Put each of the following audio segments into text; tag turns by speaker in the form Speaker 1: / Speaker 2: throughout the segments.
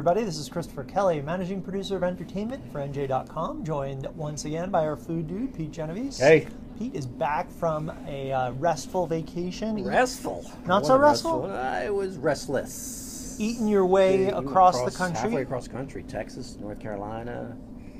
Speaker 1: everybody. This is Christopher Kelly, managing producer of entertainment for NJ.com, joined once again by our food dude, Pete Genovese.
Speaker 2: Hey.
Speaker 1: Pete is back from a restful vacation.
Speaker 2: Restful.
Speaker 1: Not so restful?
Speaker 2: It was restless.
Speaker 1: Eating your way across the country.
Speaker 2: Halfway across the country. Texas, North Carolina,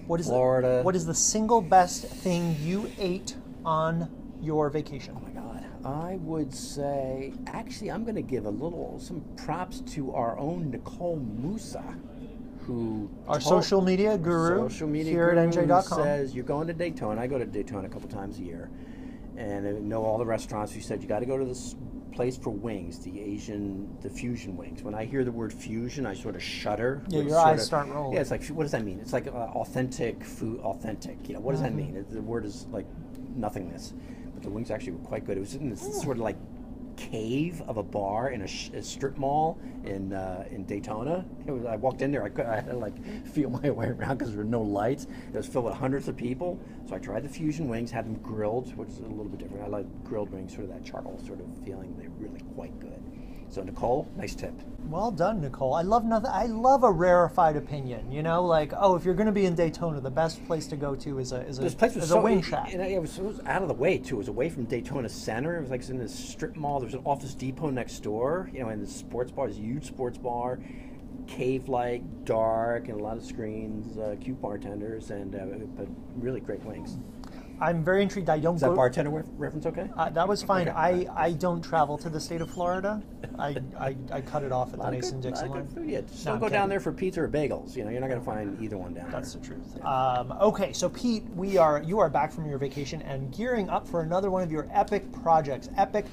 Speaker 1: Florida. What is the single best thing you ate on your vacation?
Speaker 2: Oh my God. I would say, actually, I'm going to give some props to our own Nicole Musa, who
Speaker 1: our social media guru here at NJ.com
Speaker 2: says you're going to Daytona. I go to Daytona a couple times a year, and I know all the restaurants. She said you got to go to this place for wings, the fusion wings. When I hear the word fusion, I sort of shudder.
Speaker 1: Yeah, your eyes start rolling.
Speaker 2: Yeah, it's like, what does that mean? It's like authentic food, authentic. You know, what does that mean? The word is like nothingness. But the wings actually were quite good. It was in this sort of like cave of a bar in a strip mall in Daytona. I walked in there. I had to like feel my way around because there were no lights. It was filled with hundreds of people. So I tried the fusion wings, had them grilled, which is a little bit different. I like grilled wings, sort of that charcoal sort of feeling. They're really quite good. So Nicole, nice tip.
Speaker 1: Well done, Nicole. I love a rarefied opinion. You know, like, oh, if you're going to be in Daytona, the best place to go to is a wing shack.
Speaker 2: It was out of the way too. It was away from Daytona Center. It was like in this strip mall. There was an Office Depot next door. You know, and the sports bar, this huge sports bar, cave-like, dark, and a lot of screens, cute bartenders, but really great wings.
Speaker 1: I'm very intrigued.
Speaker 2: Is that bartender reference okay?
Speaker 1: That was fine.
Speaker 2: Okay.
Speaker 1: I don't travel to the state of Florida. I cut it off at the Mason-Dixon line.
Speaker 2: Yeah, just don't go down there for pizza or bagels. You know, you're not going to find either one down there.
Speaker 1: That's the truth. Okay, so Pete, you are back from your vacation and gearing up for another one of your epic projects, epic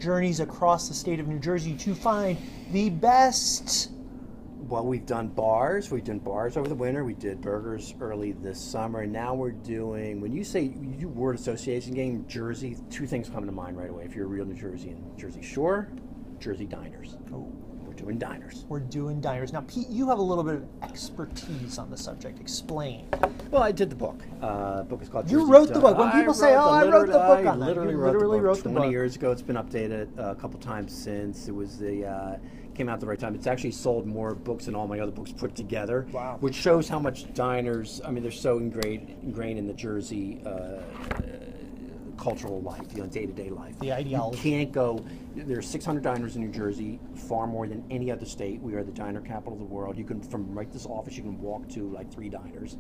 Speaker 1: journeys across the state of New Jersey to find the best.
Speaker 2: Well, we've done bars. We've done bars over the winter. We did burgers early this summer. And now we're doing, when you say you do word association game, Jersey, two things come to mind right away. If you're a real New Jerseyan, Jersey Shore, Jersey diners.
Speaker 1: Oh.
Speaker 2: We're doing diners.
Speaker 1: We're doing diners. Now, Pete, you have a little bit of expertise on the subject. Explain.
Speaker 2: Well, I did the book. The book is called
Speaker 1: You
Speaker 2: Jersey
Speaker 1: wrote the book. When people say, oh, I wrote the book on that.
Speaker 2: You
Speaker 1: literally wrote the book.
Speaker 2: 20 years ago. It's been updated a couple times since. It was came out at the right time. It's actually sold more books than all my other books put together.
Speaker 1: Wow.
Speaker 2: Which shows how much diners, I mean, they're so ingrained in the Jersey cultural life, you know, day-to-day life.
Speaker 1: The ideology.
Speaker 2: You can't go, there's 600 diners in New Jersey, far more than any other state. We are the diner capital of the world. You can, from right this office, you can walk to like 3 diners,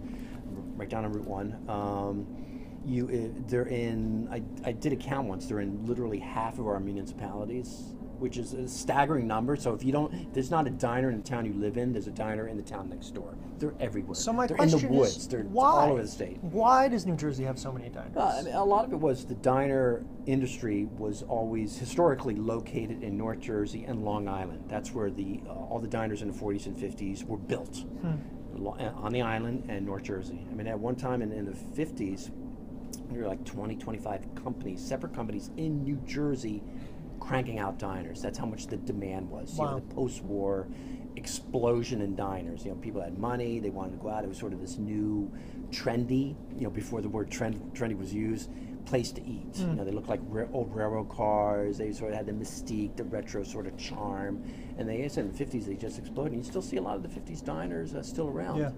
Speaker 2: right down on Route 1. They're in, I did a count once, they're in literally half of our municipalities, which is a staggering number. So if you don't, there's not a diner in the town you live in, there's a diner in the town next door. They're everywhere.
Speaker 1: So my
Speaker 2: They're
Speaker 1: question
Speaker 2: in the woods.
Speaker 1: is,
Speaker 2: They're
Speaker 1: why?
Speaker 2: all over the state.
Speaker 1: Why does New Jersey have so many diners?
Speaker 2: I mean, a lot of it was the diner industry was always historically located in North Jersey and Long Island. That's where all the diners in the 40s and 50s were built, on the island and North Jersey. I mean, at one time in the 50s, there were like 20, 25 companies, separate companies in New Jersey cranking out diners. That's how much the demand was.
Speaker 1: Wow.
Speaker 2: You know, the post-war explosion in diners. You know, people had money, they wanted to go out. It was sort of this new trendy, you know, before the word trendy was used, place to eat. You know, they looked like old railroad cars. They sort of had the mystique, the retro sort of charm. And they said in the 50s, they just exploded. And you still see a lot of the 50s diners still around.
Speaker 1: Yeah.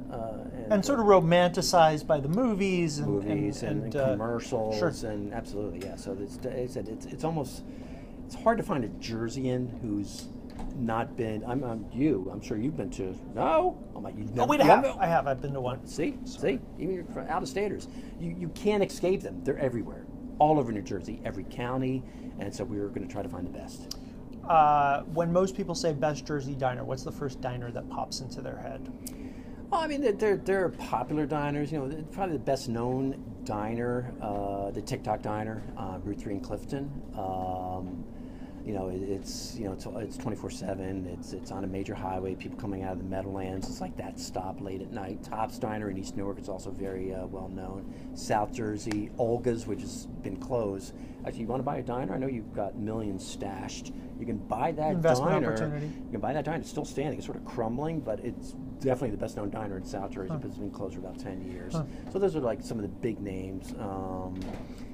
Speaker 1: And sort of romanticized by the movies and
Speaker 2: commercials.
Speaker 1: Sure.
Speaker 2: And absolutely, yeah. So it's almost, it's hard to find a Jerseyan who's not been. I'm sure you've been to. No, I'm like, you've never,
Speaker 1: I have. I've been to one.
Speaker 2: See, even your out-of-staters, you can't escape them. They're everywhere, all over New Jersey, every county, and so we were going to try to find the best.
Speaker 1: When most people say best Jersey diner, what's the first diner that pops into their head?
Speaker 2: Well, I mean, they're popular diners. You know, probably the best known diner, the TikTok diner, Route 3 in Clifton. You know, it's 24/7. It's on a major highway. People coming out of the Meadowlands. It's like that stop late at night. Top's Diner in East Newark is also very well known. South Jersey, Olga's, which has been closed. Actually, you want to buy a diner? I know you've got millions stashed. You can buy that
Speaker 1: Investment
Speaker 2: diner.
Speaker 1: opportunity.
Speaker 2: You can buy that diner. It's still standing. It's sort of crumbling, but it's definitely the best known diner in South Jersey, but it's been closed for about 10 years. So those are like some of the big names.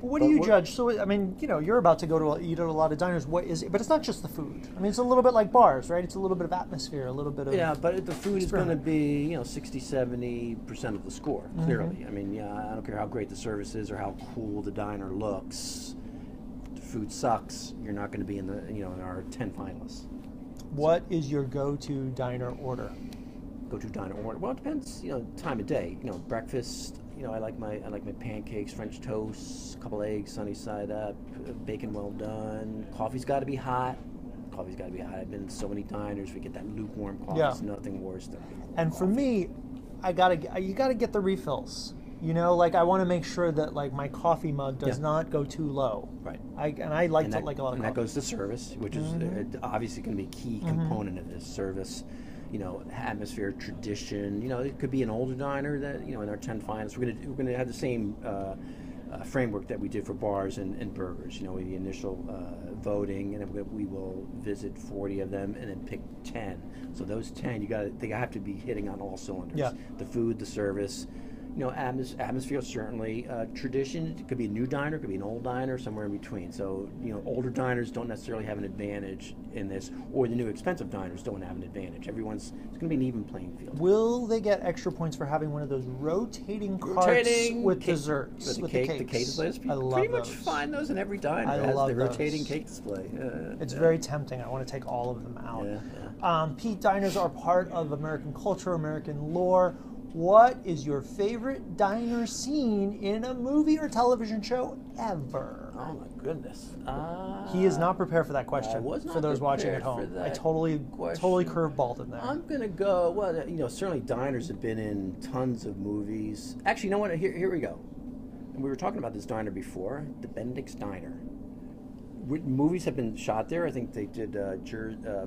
Speaker 1: What do you judge? So, I mean, you know, you're about to go to eat at a lot of diners. What is it? But it's not just the food. I mean, it's a little bit like bars, right? It's a little bit of atmosphere, a little bit of...
Speaker 2: Yeah, but the food is going to be, you know, 60, 70% of the score, clearly. I mean, yeah, I don't care how great the service is or how cool the diner looks. If the food sucks, you're not going to be in the, you know, in our 10 finalists.
Speaker 1: What is your go-to diner order?
Speaker 2: Go-to diner order? Well, it depends, you know, time of day. You know, breakfast, you know, I like my pancakes, French toast, a couple eggs, sunny side up, bacon well done. Coffee's got to be hot. Coffee's got to be hot. I've been in so many diners. We get that lukewarm coffee. There's nothing worse than lukewarm
Speaker 1: And
Speaker 2: coffee.
Speaker 1: for me, you gotta get the refills. You know, like I want to make sure that like my coffee mug does not go too low.
Speaker 2: Right.
Speaker 1: I like a lot of coffee.
Speaker 2: And that goes to service, which is obviously going to be a key component of this service. You know, atmosphere, tradition. You know, it could be an older diner that, you know, in our 10 finalists, we're gonna have the same framework that we did for bars and burgers. You know, the initial voting, and then we will visit 40 of them and then pick 10. So those 10, they have to be hitting on all cylinders.
Speaker 1: Yeah.
Speaker 2: The food, the service. You know, atmosphere, certainly. Tradition, it could be a new diner, it could be an old diner, somewhere in between. So, you know, older diners don't necessarily have an advantage in this, or the new expensive diners don't have an advantage. It's going to be an even playing field.
Speaker 1: Will they get extra points for having one of those rotating carts with desserts?
Speaker 2: With the cake displays.
Speaker 1: I love
Speaker 2: pretty
Speaker 1: those.
Speaker 2: much find those in every diner.
Speaker 1: I
Speaker 2: It has
Speaker 1: love
Speaker 2: the
Speaker 1: those.
Speaker 2: rotating cake display.
Speaker 1: It's very tempting. I want to take all of them out.
Speaker 2: Yeah.
Speaker 1: Pete, diners are part of American culture, American lore. What is your favorite diner scene in a movie or television show ever?
Speaker 2: Oh my goodness.
Speaker 1: He is not prepared for that question.
Speaker 2: I was not
Speaker 1: for those watching
Speaker 2: prepared
Speaker 1: at home.
Speaker 2: for that
Speaker 1: I totally curveballed him there.
Speaker 2: I'm gonna go. Well, you know, certainly diners have been in tons of movies. Actually, you know what? Here we go. And we were talking about this diner before, the Benedict's Diner. Movies have been shot there. I think they did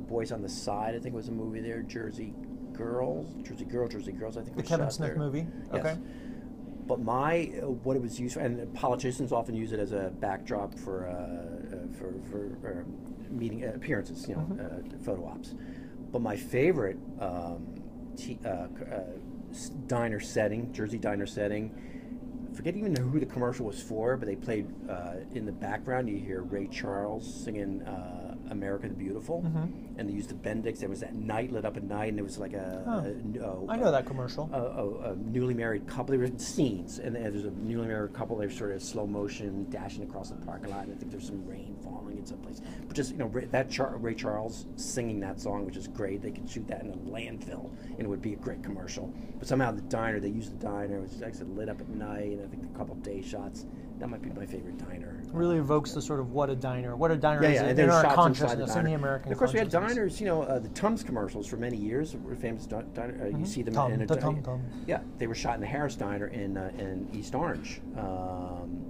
Speaker 2: Boys on the Side. I think was a movie there. Jersey Girls. I think
Speaker 1: the
Speaker 2: was
Speaker 1: Kevin
Speaker 2: shot
Speaker 1: Smith
Speaker 2: there.
Speaker 1: movie.
Speaker 2: Yes.
Speaker 1: Okay.
Speaker 2: But what it was used for, and politicians often use it as a backdrop for meeting appearances, you know, photo ops. But my favorite diner setting, Jersey diner setting, I forget even who the commercial was for, but they played in the background. You hear Ray Charles singing "America the Beautiful," and they used the Bendix. There was that night lit up at night, and it was like
Speaker 1: I know that commercial.
Speaker 2: A newly married couple. There were scenes, and there's a newly married couple. They're sort of slow motion dashing across the parking lot. I think there's some rain falling in some place. But just, you know, Ray Charles singing that song, which is great. They could shoot that in a landfill, and it would be a great commercial. But somehow the diner, they used the diner. It was, like I said, lit up at night, and I think a couple of day shots. That might be my favorite diner.
Speaker 1: Really evokes the sort of what a diner is
Speaker 2: and
Speaker 1: in our
Speaker 2: shots
Speaker 1: consciousness,
Speaker 2: inside
Speaker 1: in the American
Speaker 2: and of course, we had
Speaker 1: consciousness.
Speaker 2: diners, you know, the Tums commercials for many years were famous diner. You see them in a
Speaker 1: Tum.
Speaker 2: Yeah, they were shot in the Harris Diner in East Orange,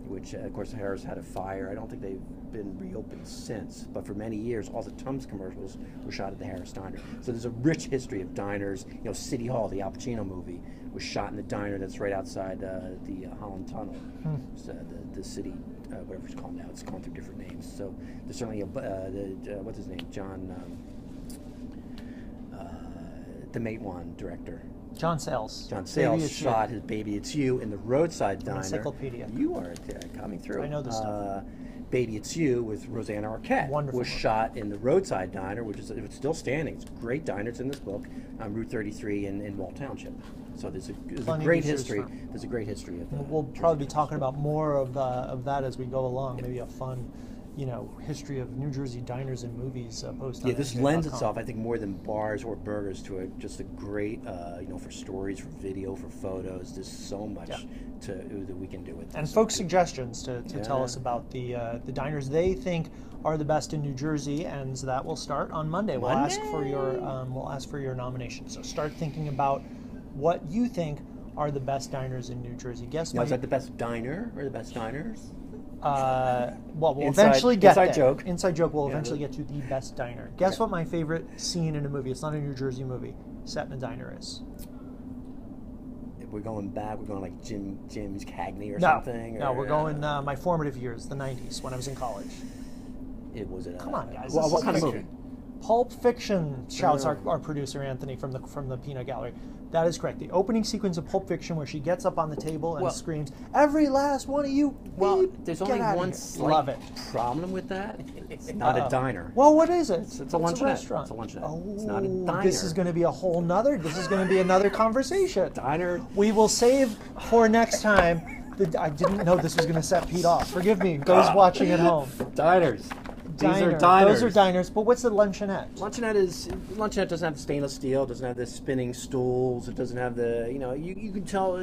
Speaker 2: which, of course, Harris had a fire. I don't think they've been reopened since, but for many years, all the Tums commercials were shot at the Harris Diner. So there's a rich history of diners. You know, City Hall, the Al Pacino movie, was shot in the diner that's right outside the Holland Tunnel. So the city, whatever it's called now, it's gone through different names. So there's certainly what's his name, John, the Matewan director.
Speaker 1: John Sayles.
Speaker 2: John Sayles shot his Baby It's You in the roadside diner.
Speaker 1: Encyclopedia.
Speaker 2: You are coming through.
Speaker 1: I know this stuff.
Speaker 2: Baby It's You with Rosanna Arquette
Speaker 1: Wonderful.
Speaker 2: was shot in the roadside diner, which is it's still standing. It's a great diner. It's in this book on Route 33 in Walt Township. So there's a great history. There's a great history of that.
Speaker 1: We'll probably be talking about more of that as we go along. Maybe a fun, you know, history of New Jersey diners and movies post on
Speaker 2: this
Speaker 1: NJ.com.
Speaker 2: lends itself, I think, more than bars or burgers to just a great, you know, for stories, for video, for photos. There's so much that we can do with this.
Speaker 1: And folks' suggestions to tell us about the diners they think are the best in New Jersey, and that will start on Monday. We'll ask for your nomination. So start thinking about what you think are the best diners in New Jersey. Guess
Speaker 2: now, is that the best diner or the best diners?
Speaker 1: Well, we'll eventually get there.
Speaker 2: Joke.
Speaker 1: Inside joke. We'll eventually get to the best diner. Guess what my favorite scene in a movie? It's not a New Jersey movie. Set in a diner is.
Speaker 2: If we're going back. We're going like Jim's Cagney or something.
Speaker 1: No, we're going my formative years, the '90s, when I was in college. Come on, guys.
Speaker 2: What kind of movie?
Speaker 1: Pulp Fiction, shouts our producer Anthony from the Peanut Gallery. That is correct. The opening sequence of Pulp Fiction, where she gets up on the table and
Speaker 2: Well-
Speaker 1: screams, "Every last one of you!"
Speaker 2: Well,
Speaker 1: beep,
Speaker 2: there's
Speaker 1: get
Speaker 2: only
Speaker 1: outta
Speaker 2: one
Speaker 1: here."
Speaker 2: slight
Speaker 1: Love it.
Speaker 2: problem with that. It's not a diner.
Speaker 1: Well, what is it?
Speaker 2: It's a luncheonette.
Speaker 1: restaurant.
Speaker 2: It's a luncheonette.
Speaker 1: Oh,
Speaker 2: It's not a diner.
Speaker 1: This is going to be a whole nother. This is going to be another conversation.
Speaker 2: Diner.
Speaker 1: We will save for next time. I didn't know this was going to set Pete off. Forgive me, those watching at home.
Speaker 2: Diners. These
Speaker 1: Diner.
Speaker 2: are diners.
Speaker 1: Those are diners. But what's the luncheonette?
Speaker 2: Luncheonette doesn't have the stainless steel. Doesn't have the spinning stools. It doesn't have the you can tell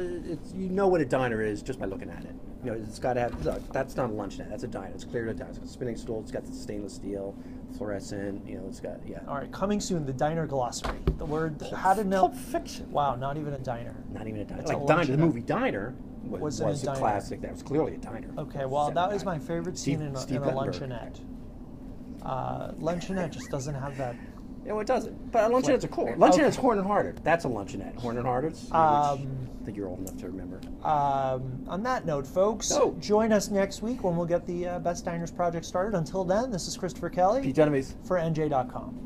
Speaker 2: what a diner is just by looking at it. It's got to have. Look, that's not a luncheonette. That's a diner. It's clear to diner. It's got a spinning stool. It's got the stainless steel, fluorescent. It's got
Speaker 1: All right, coming soon. The diner glossary. The word how to know.
Speaker 2: Pulp Fiction.
Speaker 1: Wow, not even a diner.
Speaker 2: Not even a diner.
Speaker 1: It's a
Speaker 2: Like Diner, the
Speaker 1: luncheonette.
Speaker 2: movie Diner was
Speaker 1: in a
Speaker 2: a
Speaker 1: diner.
Speaker 2: classic. That was clearly a diner.
Speaker 1: Okay, well, that was my favorite scene in a
Speaker 2: Steve Guttenberg.
Speaker 1: luncheonette. Luncheonette just doesn't have that.
Speaker 2: It doesn't. But luncheonettes are cool. Luncheonette's Horn and Hearted. That's a luncheonette. Horn and Hearted's. I think you're old enough to remember.
Speaker 1: On that note, folks, join us next week when we'll get the Best Diners project started. Until then, this is Christopher Kelly
Speaker 2: Pete Genovese.
Speaker 1: for NJ.com.